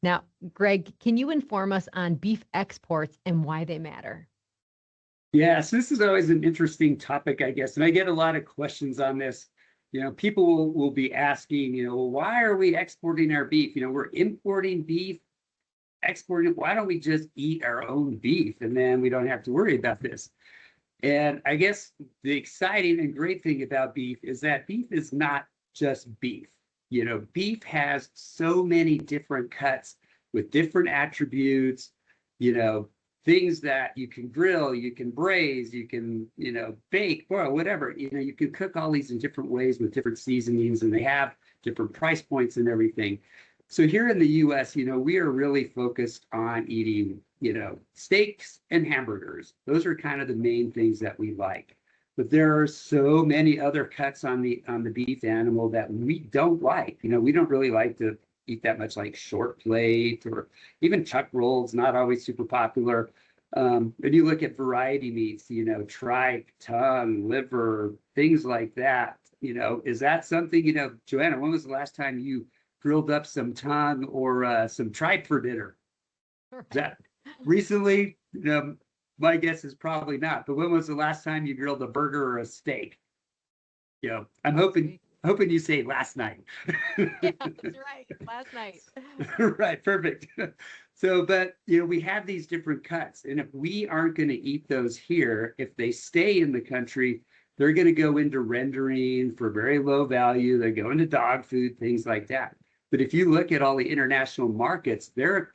Now, Greg, can you inform us on beef exports and why they matter? Yes, this is always an interesting topic, I guess. And I get a lot of questions on this. People will be asking, well, why are we exporting our beef? We're importing beef, exporting it. Why don't we just eat our own beef? And then we don't have to worry about this. And I guess the exciting and great thing about beef is that beef is not just beef. Beef has so many different cuts with different attributes, things that you can grill, you can braise, you can, bake, boil, whatever. You can cook all these in different ways with different seasonings, and they have different price points and everything. So here in the US, we are really focused on eating, steaks and hamburgers. Those are kind of the main things that we like. But there are so many other cuts on the beef animal that we don't like. We don't really like to eat that much, like short plate or even chuck rolls, not always super popular. When you look at variety meats, tripe, tongue, liver, things like that, is that something, Joanna, when was the last time you grilled up some tongue or some tripe for dinner? Is that recently? My guess is probably not. But when was the last time you grilled a burger or a steak? I'm hoping you say last night. Yeah, that's right. Last night. Right, perfect. So, but we have these different cuts, and if we aren't going to eat those here, if they stay in the country, they're going to go into rendering for very low value. They go into dog food, things like that. But if you look at all the international markets, their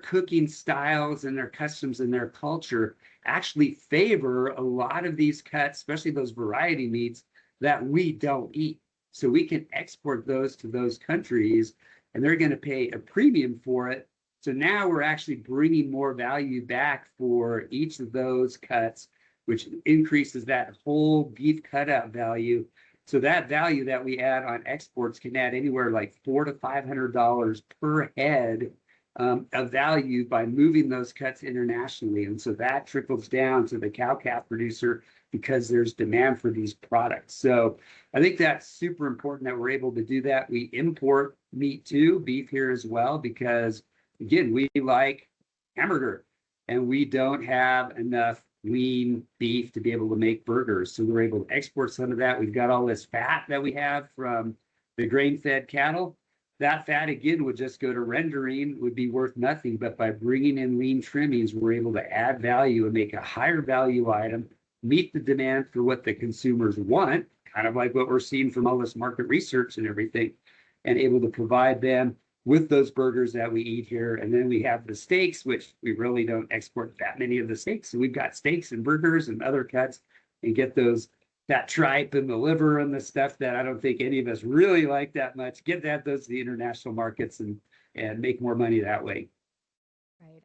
cooking styles and their customs and their culture actually favor a lot of these cuts, especially those variety meats that we don't eat. So we can export those to those countries, and they're going to pay a premium for it. So now we're actually bringing more value back for each of those cuts, which increases that whole beef cutout value. So that value that we add on exports can add anywhere like $400 to $500 per head of value by moving those cuts internationally. And so that trickles down to the cow-calf producer because there's demand for these products. So I think that's super important that we're able to do that. We import meat too, beef here as well, because again, we like hamburger and we don't have enough lean beef to be able to make burgers. So we're able to export some of that. We've got all this fat that we have from the grain-fed cattle. That fat, again, would just go to rendering, would be worth nothing. But by bringing in lean trimmings, we're able to add value and make a higher value item, meet the demand for what the consumers want, kind of like what we're seeing from all this market research and everything, and able to provide them with those burgers that we eat here. And then we have the steaks, which we really don't export that many of the steaks. So we've got steaks and burgers and other cuts and get that tripe and the liver and the stuff that I don't think any of us really like that much. Those to the international markets and make more money that way.